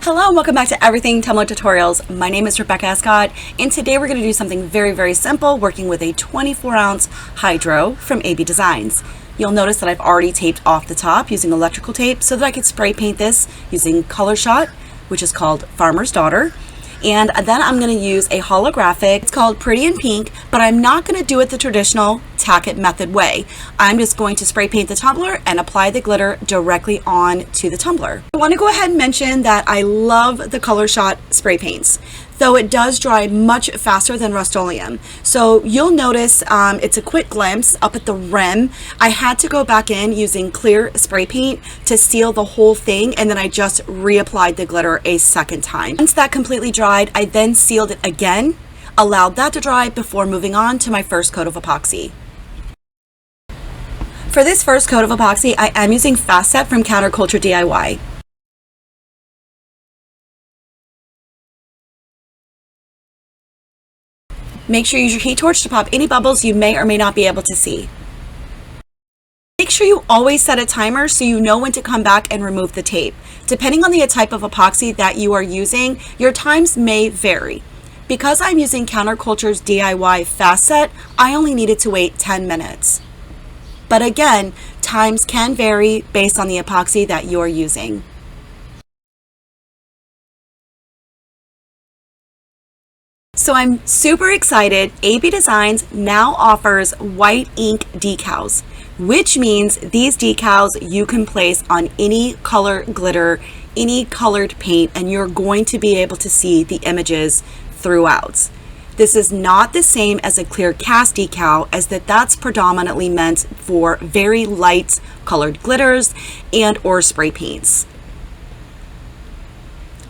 Hello and welcome back to Everything Tumbler Tutorials. My name is Rebecca Escott, and today we're going to do something very simple, working with a 24-ounce hydro from AB Designs. You'll notice that I've already taped off the top using electrical tape so that I could spray paint this using Colorshot, which is called Farmer's Daughter. And then I'm going to use a holographic. It's called Pretty in Pink, but I'm not going to do it the traditional tack it method way. I'm just going to spray paint the tumbler and apply the glitter directly on to the tumbler. I want to go ahead and mention that I love the Colorshot spray paints, though it does dry much faster than Rust-Oleum. So you'll notice it's a quick glimpse up at the rim. I had to go back in using clear spray paint to seal the whole thing, and then I just reapplied the glitter a second time. Once that completely dried, I then sealed it again, allowed that to dry before moving on to my first coat of epoxy. For this first coat of epoxy, I am using Fast Set from Ulmerton DIY. Make sure you use your heat torch to pop any bubbles you may or may not be able to see. Make sure you always set a timer so you know when to come back and remove the tape. Depending on the type of epoxy that you are using, your times may vary. Because I'm using Counterculture's DIY Fast Set, I only needed to wait 10 minutes. But again, times can vary based on the epoxy that you're using. So I'm super excited. AB Designs now offers white ink decals, which means these decals you can place on any color glitter, any colored paint, and you're going to be able to see the images throughout. This is not the same as a clear cast decal, as that's predominantly meant for very light colored glitters and or spray paints.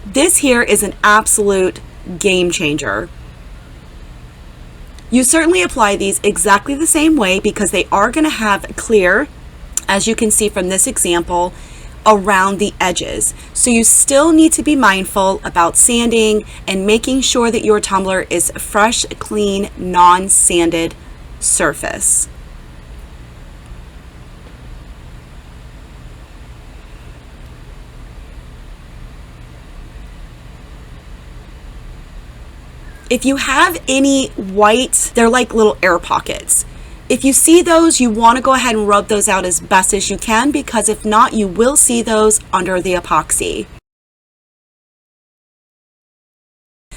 This here is an absolute game changer. You certainly apply these exactly the same way because they are going to have clear, as you can see from this example, around the edges. So you still need to be mindful about sanding and making sure that your tumbler is fresh, clean, non-sanded surface. If you have any white, they're like little air pockets. If you see those, you want to go ahead and rub those out as best as you can, because if not, you will see those under the epoxy.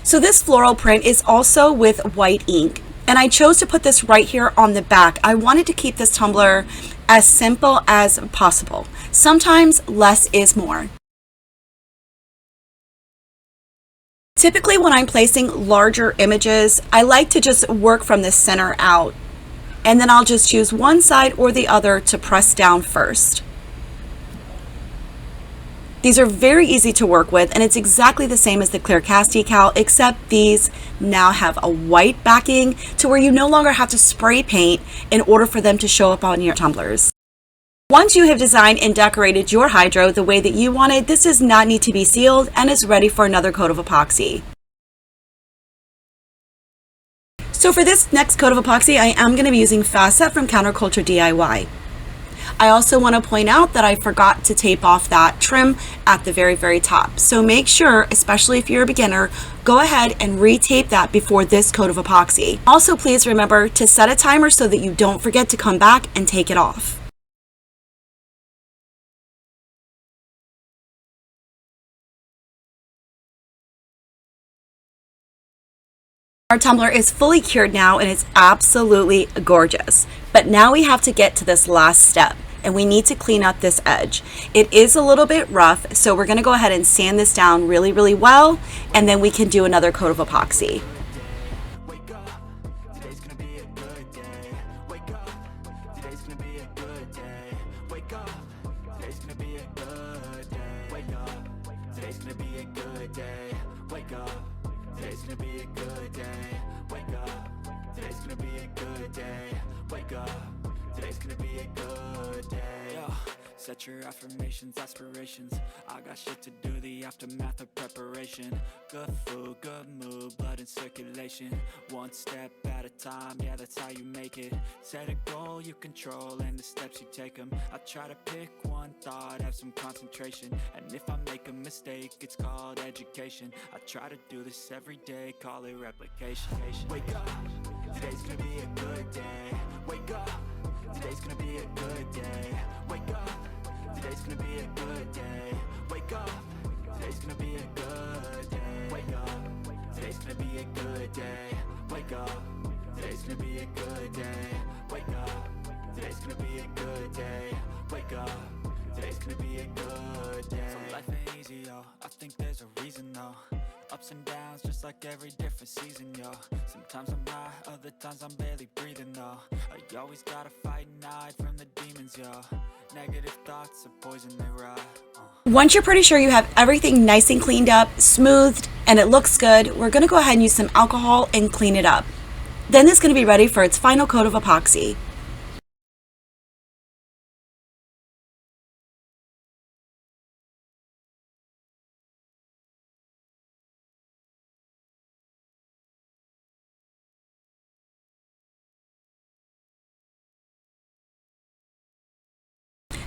So this floral print is also with white ink, and I chose to put this right here on the back. I wanted to keep this tumbler as simple as possible. Sometimes less is more. Typically when I'm placing larger images, I like to just work from the center out, and then I'll just choose one side or the other to press down first. These are very easy to work with, and it's exactly the same as the clear cast decal, except these now have a white backing to where you no longer have to spray paint in order for them to show up on your tumblers. Once you have designed and decorated your hydro the way that you want it, this does not need to be sealed and is ready for another coat of epoxy. So for this next coat of epoxy, I am going to be using Fast Set from Ulmerton DIY. I also want to point out that I forgot to tape off that trim at the very top. So make sure, especially if you're a beginner, go ahead and re-tape that before this coat of epoxy. Also, please remember to set a timer so that you don't forget to come back and take it off. Our tumbler is fully cured now, and it's absolutely gorgeous. But now we have to get to this last step, and we need to clean up this edge. It is a little bit rough, so we're going to go ahead and sand this down really well, and then we can do another coat of epoxy. Today's gonna be a good day. Wake up. Today's gonna be a good day. Wake up. Today's gonna be a good day. Set your affirmations, aspirations. I got shit to do, the aftermath of preparation. Good food, good mood, blood in circulation. One step at a time, yeah, that's how you make it. Set a goal you control and the steps you take them. I try to pick one thought, have some concentration. And if I make a mistake, it's called education. I try to do this every day, call it replication. Wake up, today's gonna be a good day. Wake up, today's gonna be a good day. Wake up, today's gonna be a good day. Wake up, today's gonna be a good day. Wake up, today's gonna be a good day. Wake up, today's gonna be a good day. Wake up, today's gonna be a good day. Wake up, today's gonna be a good day. So life ain't easy, yo, I think there's a reason though. Ups and downs, just like every different season, yo. Sometimes I'm high, other times I'm barely breathing, though. I always gotta fight and hide from the demons, yo. Negative thoughts are poison, they rot. Once you're pretty sure you have everything nice and cleaned up, smoothed, and it looks good, we're going to go ahead and use some alcohol and clean it up. Then it's going to be ready for its final coat of epoxy.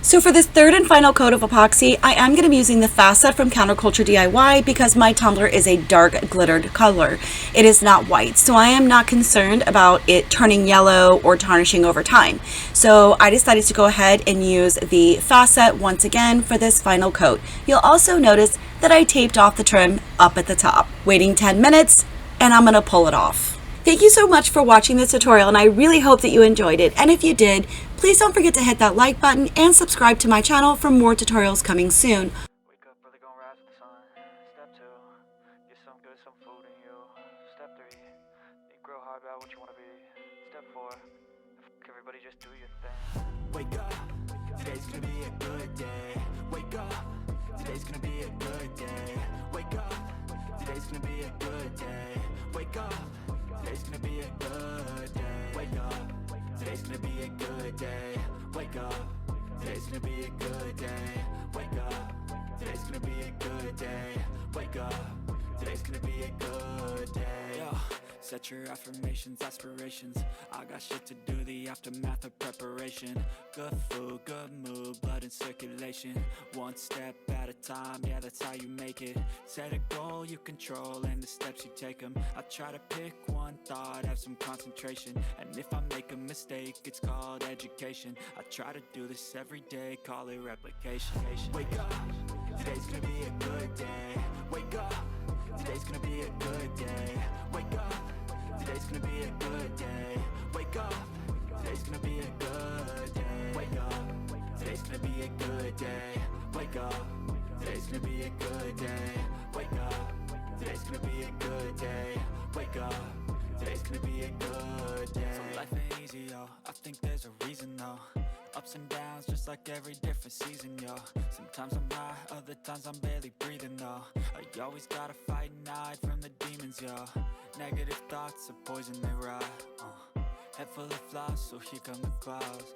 So for this third and final coat of epoxy, I am going to be using the Fast Set from Counterculture DIY because my tumbler is a dark glittered color. It is not white, so I am not concerned about it turning yellow or tarnishing over time. So I decided to go ahead and use the Fast Set once again for this final coat. You'll also notice that I taped off the trim up at the top. Waiting 10 minutes, and I'm going to pull it off. Thank you so much for watching this tutorial, and I really hope that you enjoyed it. And if you did, please don't forget to hit that like button and subscribe to my channel for more tutorials coming soon. Wake up, brother, gonna rise with the sun. Step 2, get some good, some food in you. Step 3, think real hard about what you wanna be. Step 4, everybody just do your thing. Wake up, today's gonna be a good day. Wake up, today's gonna be a good day. Wake up, today's gonna be a good day. Wake up, today's gonna be a good day. Wake up, today's gonna be a good day. Wake up, today's gonna be a good day. Wake up, today's gonna be a good day. Wake up, today's gonna be a good day. Yo, set your affirmations, aspirations. I got shit to do, the aftermath of preparation. Good food, good mood, blood in circulation. One step at a time, yeah, that's how you make it. Set a goal you control and the steps you take them. I try to pick one thought, have some concentration. And if I make a mistake, it's called education. I try to do this every day, call it replication. Wake up, today's gonna be a good day. Wake up, today's gonna be a good day. Wake up, today's gonna be a good day. Wake up, today's gonna be a good day. Wake up, today's gonna be a good day. Wake up, today's gonna be a good day. Wake up, today's gonna be a good day. Wake up, today's gonna be a good day. So life ain't easy, yo, I think there's a reason though. Ups and downs, just like every different season, yo. Sometimes I'm high, other times I'm barely breathing, though. I always gotta fight and hide from the demons, yo. Negative thoughts are poison, they rot. Head full of flies, so here come the clouds.